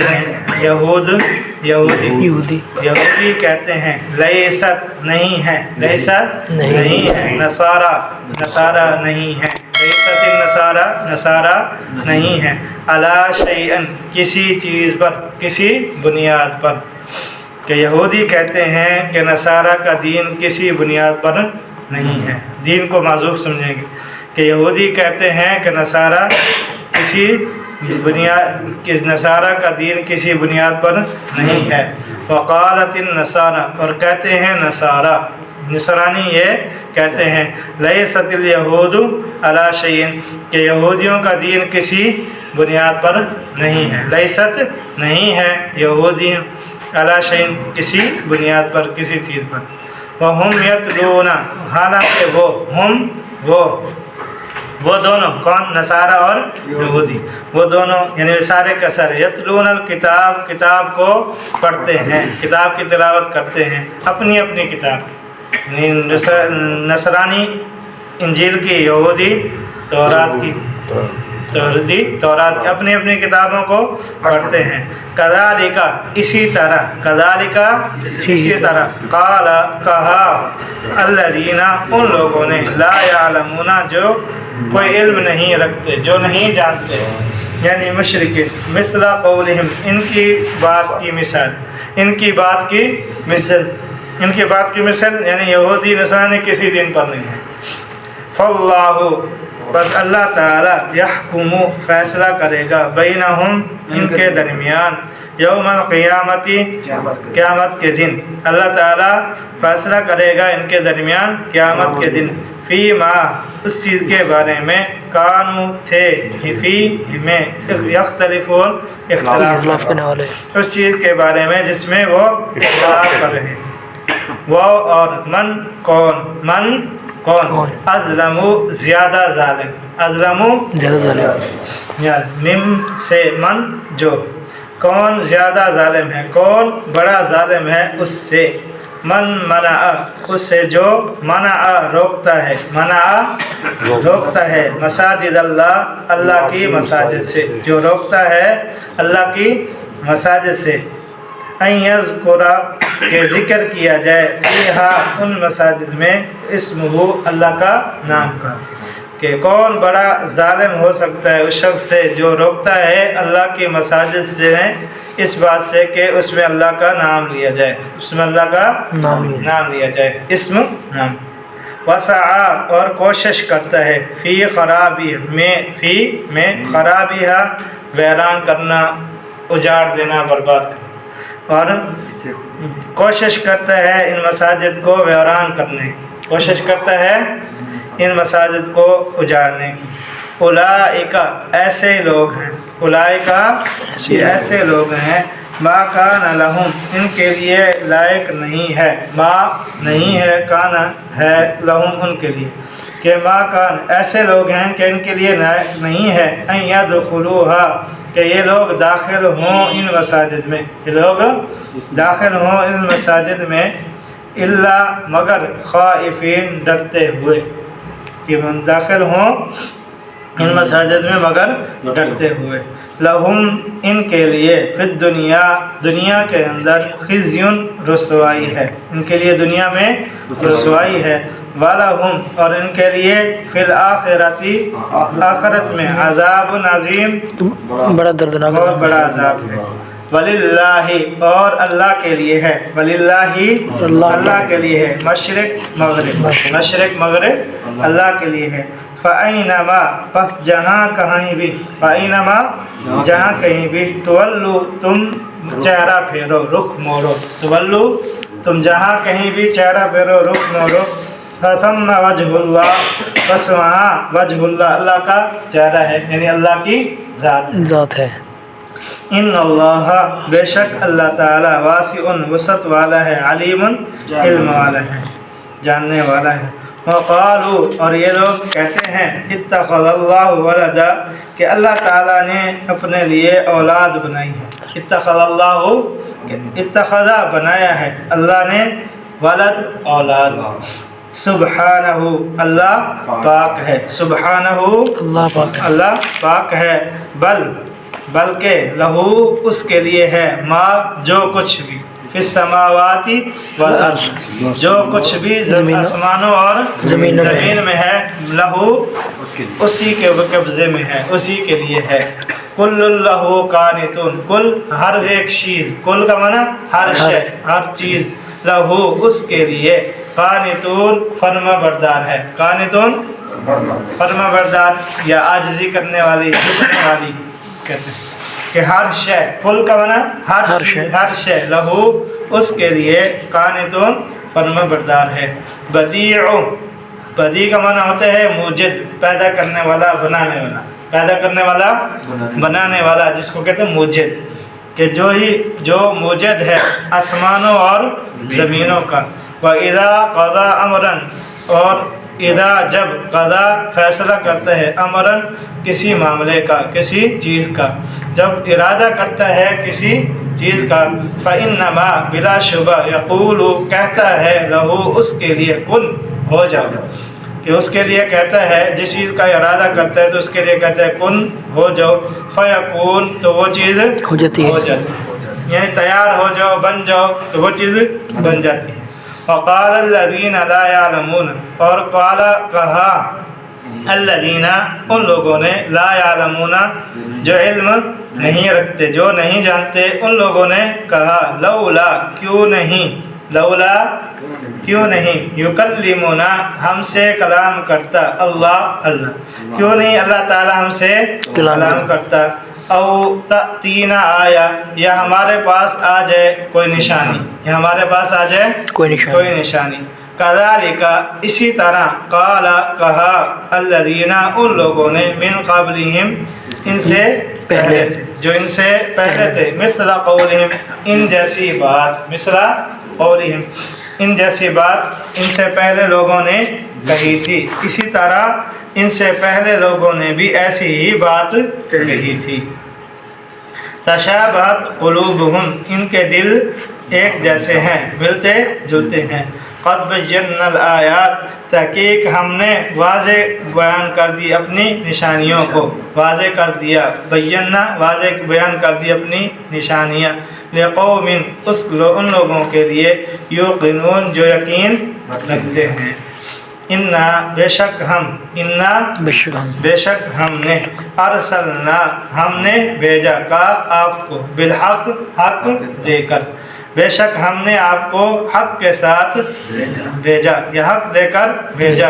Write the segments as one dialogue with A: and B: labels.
A: ہیں یہودی کہتے ہیں لیست نہیں ہے، لیست نہیں ہے، نصارہ نہیں ہے، لیست نصارہ نہیں ہے، علی شیئن کسی چیز پر، کسی بنیاد پر، کہ یہودی کہتے ہیں کہ نصارہ کا دین کسی بنیاد پر نہیں ہے، دین کو معذوف سمجھیں گے کہ یہودی کہتے ہیں کہ نصارہ کا دین کسی بنیاد پر نہیں ہے۔ وقالت النصارى اور کہتے ہیں نصرانی یہ کہتے ہیں لیست الیہود علی شیء کہ یہودیوں کا دین کسی بنیاد پر نہیں ہے، لیست نہیں ہے یہودی علی شیء کسی بنیاد پر، کسی چیز پر۔ وہم یتلون حالانکہ وہ دونوں کون، نصارہ اور یہودی، وہ دونوں یعنی سارے کا سارے یتلون الکتاب کتاب کو پڑھتے ہیں، کتاب کی تلاوت کرتے ہیں، اپنی اپنی کتاب کی، یعنی نصرانی انجیل کی، یہودی تورات کی، اپنی اپنی کتابوں کو پڑھتے ہیں۔ کذالک اسی طرح قال کہا الذین ان لوگوں نے لا یعلمون جو کوئی علم نہیں رکھتے، جو نہیں جانتے، یعنی مشرکین، مثل قولہم ان کی بات کی مثل یعنی یہودی نصرانی کسی دین پر نہیں ہے۔ فاللہ بس اللہ تعالی یحکم فیصلہ کرے گا بینہم ان کے درمیان، یوم القیامتی قیامت کے دن، اللہ تعالی فیصلہ کرے گا ان کے درمیان قیامت کے دن، فیما اس چیز کے بارے میں کانو تھے، فی میں یختلفون اختلاف کرنے والے، اس چیز کے بارے میں جس میں وہ اختلاف کر رہے تھے۔ وہ اور من کون ازلم زیادہ ظالم مم سے من جو، کون زیادہ ظالم ہے، کون بڑا ظالم ہے اس سے، من منع اس سے جو منع روکتا ہے مساجد اللہ کی مساجد سے، جو روکتا ہے اللہ کی مساجد سے، ان یذکر کہ ذکر کیا جائے فیہا ان مساجد میں اسمہ اللہ کا نام کا، کہ کون بڑا ظالم ہو سکتا ہے اس شخص سے جو روکتا ہے اللہ کی مساجد سے اس بات سے کہ اس میں اللہ کا نام لیا جائے، اس میں اللہ کا نام لیا جائے، اسم نام۔ وسعا اور کوشش کرتا ہے فی خرابی میں خرابیہ ویران کرنا، اجاڑ دینا، برباد کرنا، اور کوشش کرتا ہے ان مساجد کو ویران کرنے کی، کوشش کرتا ہے ان مساجد کو اجاڑنے کی۔ اولئک ایسے لوگ ہیں، ایسے لوگ ہیں ما کان لہم ان کے لیے لائق نہیں ہے، ما نہیں ہے، کان ہے لہم ان کے لیے، کہ ما کان ایسے لوگ ہیں کہ ان کے لیے لائق نہیں ہے ان یدخلوہا کہ یہ لوگ داخل ہوں ان مساجد میں، یہ لوگ داخل ہوں ان مساجد میں، الا مگر خائفین ڈرتے ہوئے، کہ من داخل ہوں ان مساجد میں مگر ڈرتے ہوئے۔ لہم ان کے لیے فی الدنیا دنیا کے اندر خزیٌ رسوائی ہے، ان کے لیے دنیا میں رسوائی ہے، وَلَهُمْ اور ان کے لیے فی الآخرتی آخرت میں عذاب عظیم بڑا دردناک بہت بڑا عذاب ہے۔ وَلِلَّهِ اور اللہ کے لیے ہے، وَلِلَّهِ اللہ کے لیے ہے، مشرق مغرب اللہ کے لیے ہے۔ فَأَيْنَمَا پس جہاں کہیں بھی، فَأَيْنَمَا جہاں کہیں بھی، تولو تم چہرہ پھیرو، رخ موڑو، تولو تم جہاں کہیں بھی چہرہ پھیرو، رخ موڑو، فَثَمَّ وَجْهُ اللَّهِ بس وہاں وجہ اللہ کا چہرہ ہے، یعنی اللہ کی ذات ہے۔ ان اللہ بے شک اللہ تعالی واسع وسعت والا ہے، علیم علم والا ہے، جاننے والا ہے۔ وقالوا اور یہ لوگ کہتے ہیں اتخذ اللہ ولدا کہ اللہ تعالیٰ نے اپنے لیے اولاد بنائی ہے، اتخذ اللہ اتخذا بنایا ہے اللہ نے، ولد اولاد، سبحانہ اللہ پاک ہے، سبحانہ اللہ پاک ہے، بل بلکہ لہو اس کے لیے ہے ما جو کچھ بھی فی السماواتی والارض جو کچھ بھی آسمانوں اور زمین میں ہے لہو اسی کے قبضے میں ہے اسی کے لیے ہے کل لہو قانتون کل ہر ایک چیز کل کا معنی ہر شے ہر چیز لہو اس کے لیے قانتون فرما بردار ہے قانتون فرما بردار یا عاجزی کرنے والی جھکنے والی کہتے ہیں کہ ہر شے کل کا معنی ہر شے لہو اس کے لیے قانتون فرما بردار ہے بدیع بدیع کا معنی ہوتا ہے موجد پیدا کرنے والا بنانے والا پیدا کرنے والا بنانے والا جس کو کہتے ہیں موجد کہ جو موجد ہے آسمانوں اور زمینوں کا وَإِذَا قَضَى أَمْرًا اور اذا جب قضا فیصلہ کرتا ہے امرن کسی معاملے کا کسی چیز کا جب ارادہ کرتا ہے کسی چیز کا فَإِنَّمَا بلا شبہ یقول کہتا ہے لہو اس کے لیے کن ہو جاؤ کہ اس کے لیے کہتا ہے جس چیز کا ارادہ کرتا ہے تو اس کے لیے کہتا ہے کن ہو جاؤ فیکون تو وہ چیز ہو جاتی ہے یعنی تیار ہو جاؤ بن جاؤ تو وہ چیز بن جاتی ہے وقال الذین لا یعلمون اور کہا الذین ان لوگوں نے لا یعلمون جو علم نہیں رکھتے جو نہیں جانتے ان لوگوں نے کہا لولا کیوں نہیں یکلمنا ہم سے کلام کرتا اللہ کیوں نہیں اللہ تعالی ہم سے کلام کرتا او تأتینا آیا یا ہمارے پاس آ جائے کوئی نشانی یا ہمارے پاس آ جائے کوئی نشانی کذالک اسی طرح قال کہا الذین ان لوگوں نے من قبلہم ان سے پہلے تھے جو ان سے پہلے تھے مثل قولہم ان جیسی بات مثل قولہم ان جیسی بات ان سے پہلے لوگوں نے کہی تھی اسی طرح ان سے پہلے لوگوں نے بھی ایسی ہی بات کہی تھی تشابہت قلوبہم ان کے دل ایک جیسے ہیں ملتے جلتے ہیں قد بینا الآیات تحقیق ہم نے واضح بیان کر دی اپنی نشانیوں کو واضح کر دیا بینا واضح بیان کر دی اپنی نشانیاں لقوم ان لوگوں کے لیے یوقنون جو یقین رکھتے ہیں انا بے شک ہم نے ارسلنا ہم نے بھیجا کا آپ کو بالحق حق دے کر بے شک ہم نے آپ کو حق کے ساتھ بھیجا یا حق دے کر بھیجا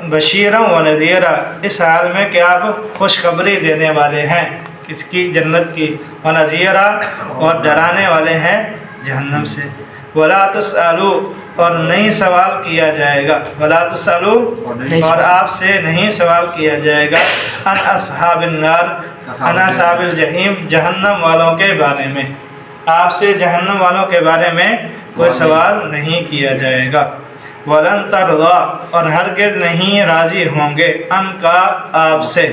A: بشیرا و نذیرا اس حال میں کہ آپ خوشخبری دینے والے ہیں کس کی جنت کی و نذیرا اور ڈرانے والے ہیں جہنم سے ولا تسألوا اور نہیں سوال کیا جائے گا ولا تسألوا اور آپ سے نہیں سوال کیا جائے گا ان اصحاب النار ان اصحاب الجحیم جہنم والوں کے بارے میں آپ سے جہنم والوں کے بارے میں کوئی سوال نہیں کیا جائے گا ولن ترضا اور ہرگز نہیں راضی ہوں گے ان کا آپ سے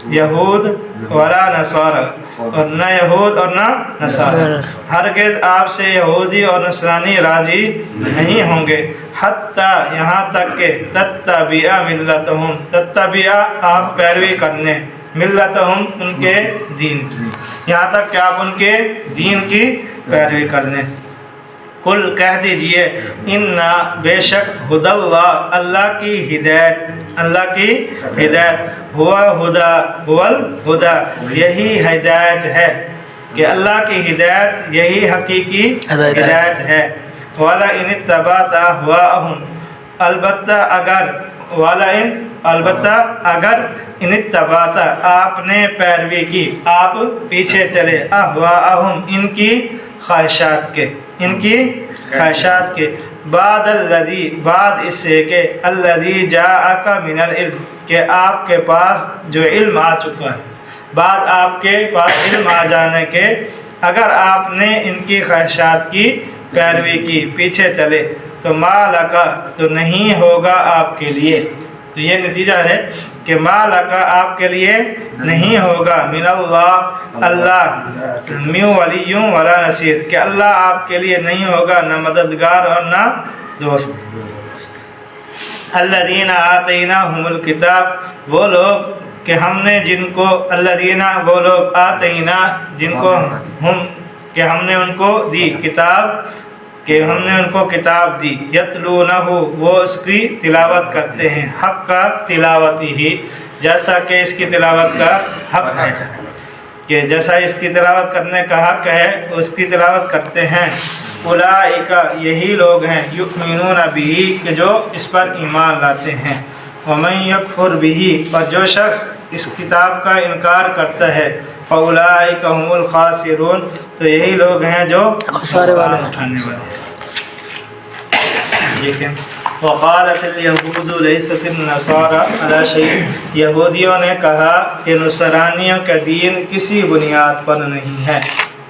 A: یہود ولا نصارى اور نہ یہود اور نہ نصارى ہرگز آپ سے یہودی اور نصرانی راضی نہیں ہوں گے حتیٰ یہاں تک کہ تتبع ملتہم تتبع آپ پیروی کرنے ملتہم ان کے دین کی یہاں تک کہ آپ ان کے دین کی پیروی کرنے کل کہہ دیجئے انا بے شک ہدی اللہ اللہ کی ہدایت ہوا الہدا یہی ہدایت ہے کہ اللہ کی ہدایت یہی حقیقی ہدایت ہے والا ان اتبعت اہواءہم البتہ اگر ان اتبعت آپ نے پیروی کی آپ پیچھے چلے اہواءہم ان کی خواہشات کے بعد اس سے کہ الذی جاءک من العلم کہ آپ کے پاس جو علم آ چکا ہے بعد آپ کے پاس علم آ جانے کے اگر آپ نے ان کی خواہشات کی پیروی کی پیچھے چلے تو ما لکا تو نہیں ہوگا آپ کے لیے تو یہ نتیجہ ہے کہ ما لکا آپ کے لیے نہیں ہوگا من اللہ من ولی ولا نصیر کہ اللہ آپ کے لیے نہیں ہوگا نہ مددگار اور نہ دوست الذین آتیناہم الکتاب وہ لوگ کہ ہم نے جن کو الذین وہ لوگ آتینا جن کو ہم کہ ہم نے ان کو دی کتاب کہ ہم نے ان کو کتاب دی یتلونہ وہ اس کی تلاوت کرتے ہیں حق کا تلاوتی ہی جیسا کہ اس کی تلاوت کا حق ہے کہ جیسا اس کی تلاوت کرنے کا حق ہے اس کی تلاوت کرتے ہیں اولئک یہی لوگ ہیں یؤمنون بہ کہ جو اس پر ایمان لاتے ہیں ومن یکفر بہ اور جو شخص اس کتاب کا انکار کرتا ہے فاولئک هم الخاسرون تو یہی لوگ ہیں جو خسارے اٹھانے والے دیکھیں وقالت اليہود لیست النصارى علی شیء یہودیوں نے کہا کہ نصرانیوں کا دین کسی بنیاد پر نہیں ہے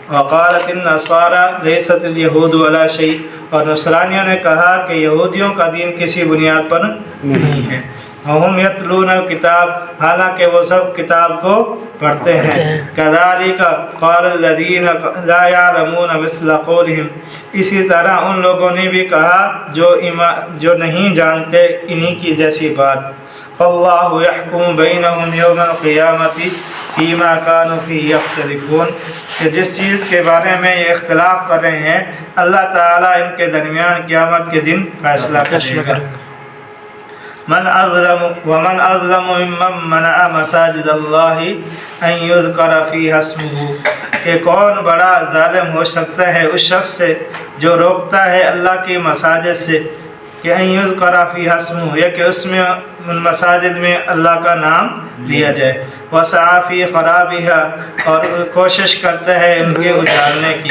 A: وقالت النصارى لیست اليہود علی شیء اور نصرانیوں نے کہا کہ یہودیوں کا دین کسی بنیاد پر نہیں ہے ہم یتلون الکتاب حالانکہ وہ سب کتاب کو پڑھتے ہیں کذالک قال الذین لا یعلمون مثل قولہم اسی طرح ان لوگوں نے بھی کہا جو نہیں جانتے انہی کی جیسی بات فاللہ یحکم بینہم یوم القیامۃ فیما کانوا فیہ یختلفون کہ جس چیز کے بارے میں یہ اختلاف کر رہے ہیں اللہ تعالیٰ ان کے درمیان قیامت کے دن فیصلہ کرے گا من اظلم ومن اظلم ممن منع مساجد اللہ ان یذکر فیہا اسمہ کہ کون بڑا ظالم ہو سکتا ہے اس شخص سے جو روکتا ہے اللہ کی مساجد سے کہ ان یذکر فیہا اسمہ یا کہ اس میں مساجد میں اللہ کا نام لیا جائے وسعی فی خرابہا اور کوشش کرتا ہے ان کے اجالنے کی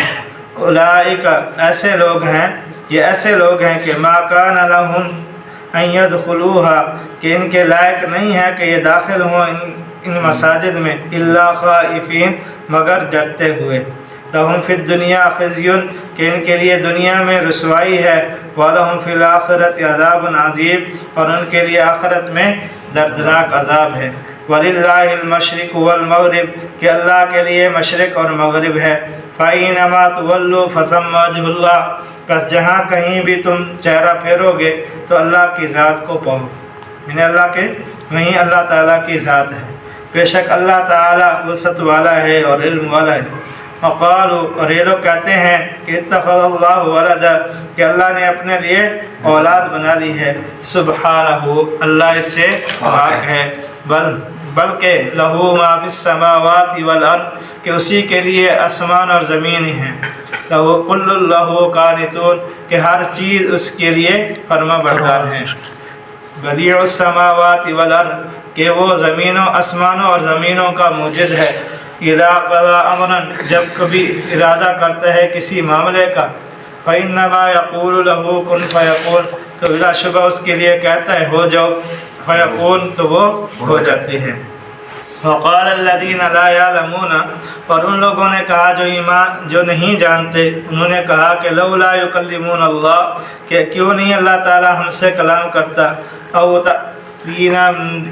A: اولئک ایسے لوگ ہیں یہ ایسے لوگ ہیں کہ ما کان لہم ان يدخلوها کہ ان کے لائق نہیں ہے کہ یہ داخل ہوں ان مساجد میں الا خائفین مگر ڈرتے ہوئے لہم فی الدنیا خزی کہ ان کے لیے دنیا میں رسوائی ہے ولہم فی الآخرۃ عذاب عظیم اور ان کے لیے آخرت میں دردناک عذاب ہے وللہ المشرق والمغرب کہ اللہ کے لیے مشرق اور مغرب ہے فَإِنَّمَا تُوَلُّوا فَثَمَّ وَجْهُ اللَّهِ بس جہاں کہیں بھی تم چہرہ پھیرو گے تو اللہ کی ذات کو پاؤ یعنی اللہ کے وہیں اللہ تعالیٰ کی ذات ہے بے شک اللہ تعالیٰ وسعت والا ہے اور علم والا ہے وقالوا اور یہ لوگ کہتے ہیں کہ اتخذ اللہ ولدا کہ اللہ نے اپنے لیے اولاد بنا لی ہے سبحانہ اللہ اس سے پاک ہے بلکہ لہو ما فی السماوات والارض کہ اسی کے لیے آسمان اور زمین ہیں لہو کل لہو قانتون کہ ہر چیز اس کے لیے فرما بردار ہے بدیع السماوات والارض کہ وہ زمینوں آسمانوں اور زمینوں کا موجد ہے اذا قضى امرا جب کبھی ارادہ کرتا ہے کسی معاملے کا فانما يقول له كن فيكون تو بلا شبہ اس کے لیے کہتا ہے ہو جاؤ فیکون تو وہ ہو جاتے ہیں وقال الذين لا يعلمون اور ان لوگوں نے کہا جو نہیں جانتے انہوں نے کہا کہ لولا يكلمون اللہ کہ کیوں نہیں اللہ تعالی ہم سے کلام کرتا او تأتینا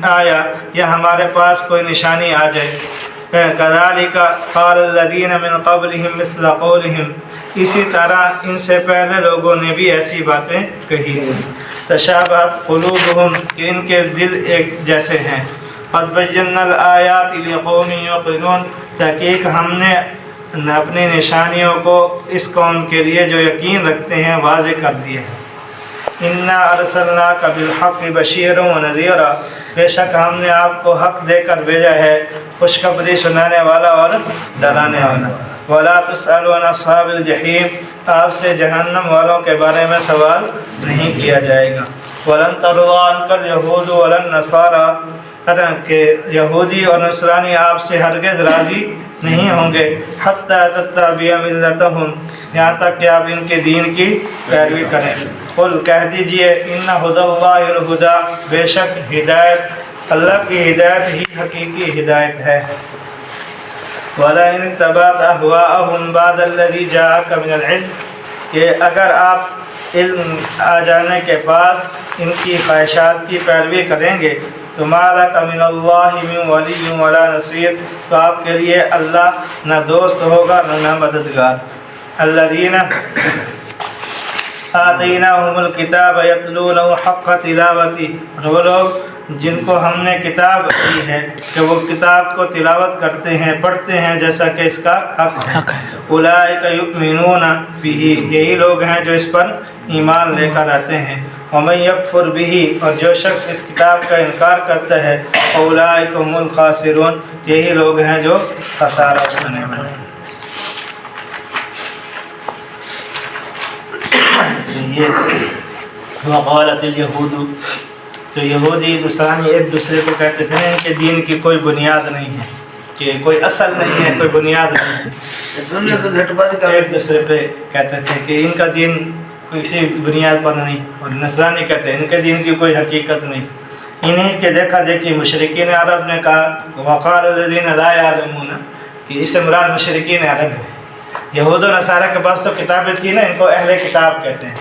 A: آیا یا ہمارے پاس کوئی نشانی آ جائے کذالک قال الذین من قبلہم مثل قولہم اسی طرح ان سے پہلے لوگوں نے بھی ایسی باتیں کہی تشابہت قلوبہم کہ ان کے دل ایک جیسے ہیں قد بینا الآیات لقوم یوقنون تحقیق ہم نے اپنی نشانیوں کو اس قوم کے لیے جو یقین رکھتے ہیں واضح کر دیے انا ارسلناک بالحق بشیرا ونذیرا بے شک ہم نے آپ کو حق دے کر بھیجا ہے خوشخبری سنانے والا اور ڈرانے والا ولا تسأل عن اصحاب الجحیم آپ سے جہنم والوں کے بارے میں سوال نہیں کیا جائے گا ولن ترضى عنك اليهود ولا النصارى کہ یہودی اور نصرانی آپ سے ہرگز راضی نہیں ہوں گے حتی تتبع ملتہم یہاں تک کہ آپ ان کے دین کی پیروی کریں قل کہہ دیجئے ان ھدی اللہ الہدی بے شک ہدایت اللہ کی ہدایت ہی حقیقی ہدایت ہے وَلَئِنِ اتَّبَعْتَ أَهْوَاءَهُمْ بَعْدَ الَّذِي جَاءَكَ مِنَ الْعِلْمِ کہ اگر آپ علم آ جانے کے بعد ان کی خواہشات کی پیروی کریں گے تو مَا لَكَ مِنَ اللَّهِ مِنْ وَلِيٍّ وَلَا نَصِيرٍ تو آپ کے لیے اللہ نہ دوست ہوگا نہ مددگار الَّذِينَ آتَيْنَاهُمُ الْكِتَابَ يَتْلُونَهُ حَقَّ تِلَاوَتِهِ وہ لوگ جن کو ہم نے کتاب دی ہے کہ وہ کتاب کو تلاوت کرتے ہیں پڑھتے ہیں جیسا کہ اس کا حق ہے۔ اولئک یؤمنون بہ، یہی لوگ ہیں جو اس پر ایمان لے کر آتے ہیں۔ ومن یکفر بہ، اور جو شخص اس کتاب کا انکار کرتا ہے، اولئک هم الخاسرون، یہی لوگ ہیں جو خسارہ اٹھانے والے ہیں۔ یہ وقالت الیہود، تو یہودی نصرانی ایک دوسرے کو کہتے تھے کہ دین کی کوئی بنیاد نہیں ہے، کہ کوئی اصل نہیں ہے، کوئی بنیاد نہیں ہے، ایک دوسرے پہ کہتے تھے کہ ان کا دین کسی بنیاد پر نہیں، اور نصرانی کہتے ہیں ان کے دین کی کوئی حقیقت نہیں۔ انہیں کے دیکھا دیکھی مشرکین عرب نے کہا وقال الذین لا یعلمون، کہ اس سے مراد مشرکین عرب ہے۔ یہود و نصارہ کے پاس تو کتابیں تھی نا، ان کو اہل کتاب کہتے ہیں،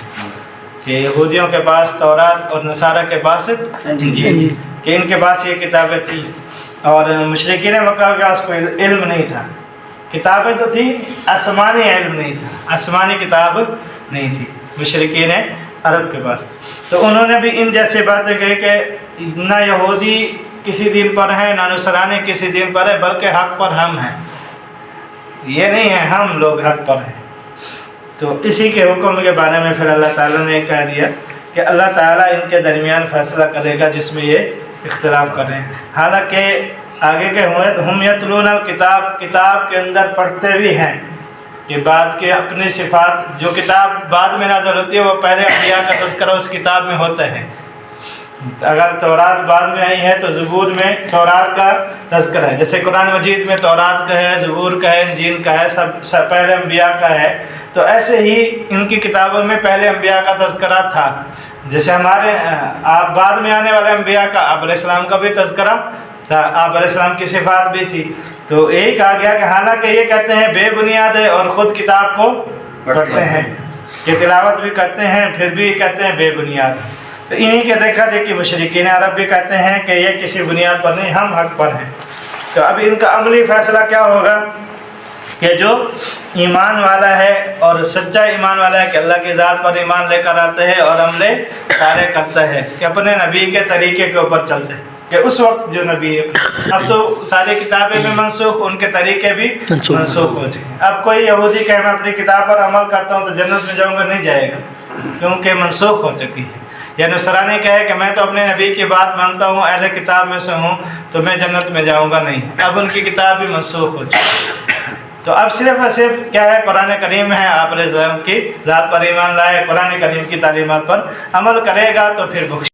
A: کہ یہودیوں کے پاس تورات اور نصارہ کے پاس انجیل، کہ ان کے پاس یہ کتابیں تھیں، اور مشرکین مکہ کے پاس کوئی علم نہیں تھا۔ کتابیں تو تھیں، آسمانی علم نہیں تھا، آسمانی کتاب نہیں تھی مشرکین عرب کے پاس۔ تو انہوں نے بھی ان جیسی باتیں کہی کہ نہ یہودی کسی دین پر ہیں نہ نصرانی کسی دین پر ہے، بلکہ حق پر ہم ہیں، یہ نہیں ہے ہم لوگ حق پر ہیں۔ تو اسی کے حکم کے بارے میں پھر اللہ تعالیٰ نے کہہ دیا کہ اللہ تعالیٰ ان کے درمیان فیصلہ کرے گا جس میں یہ اختلاف کر رہے ہیں۔ حالانکہ آگے کے ہم یتلون الکتاب، کتاب کے اندر پڑھتے بھی ہیں کہ بعد کے اپنی صفات، جو کتاب بعد میں نازل ہوتی ہے وہ پہلے انبیاء کا تذکرہ اس کتاب میں ہوتا ہے۔ اگر تورات بعد میں آئی ہے تو زبور میں تورات کا تذکرہ ہے، جیسے قرآن مجید میں تورات کا ہے، زبور کا ہے، انجیل کا ہے، سب پہلے انبیاء کا ہے۔ تو ایسے ہی ان کی کتابوں میں پہلے انبیاء کا تذکرہ تھا، جیسے ہمارے بعد میں آنے والے انبیاء کا آپ علیہ السلام کا بھی تذکرہ تھا، آپ علیہ السلام کی صفات بھی تھی۔ تو یہی کہا گیا کہ حالانکہ یہ کہتے ہیں بے بنیاد ہے اور خود کتاب کو پڑھتے ہیں، کہ تلاوت بھی کرتے ہیں، پھر بھی کہتے ہیں بے بنیاد۔ تو انہی کے دیکھا دیکھی مشرکین عرب بھی کہتے ہیں کہ یہ کسی بنیاد پر نہیں، ہم حق پر ہیں۔ تو اب ان کا عملی فیصلہ کیا ہوگا کہ جو ایمان والا ہے اور سچا ایمان والا ہے کہ اللہ کی ذات پر ایمان لے کر آتے ہیں اور عملے سارے کرتا ہے، کہ اپنے نبی کے طریقے کے اوپر چلتے ہیں، کہ اس وقت جو نبی ہے، اب تو ساری کتابیں بھی منسوخ، ان کے طریقے بھی منسوخ ہو چکے ہیں۔ اب کوئی یہودی کہ میں اپنی کتاب پر عمل کرتا ہوں تو جنت میں جاؤں گا، نہیں جائے گا، کیونکہ منسوخ ہو چکی ہے۔ یا نصرانی کہے کہ میں تو اپنے نبی کی بات مانتا ہوں، اہل کتاب میں سے ہوں، تو میں جنت میں جاؤں گا، نہیں، اب ان کی کتاب بھی منسوخ ہو چکی ہے۔ تو اب صرف اور صرف کیا ہے، قرآن کریم ہے، آپ علیہ السلام کی ذات پر ایمان لائے، قرآن کریم کی تعلیمات پر عمل کرے گا تو پھر بخش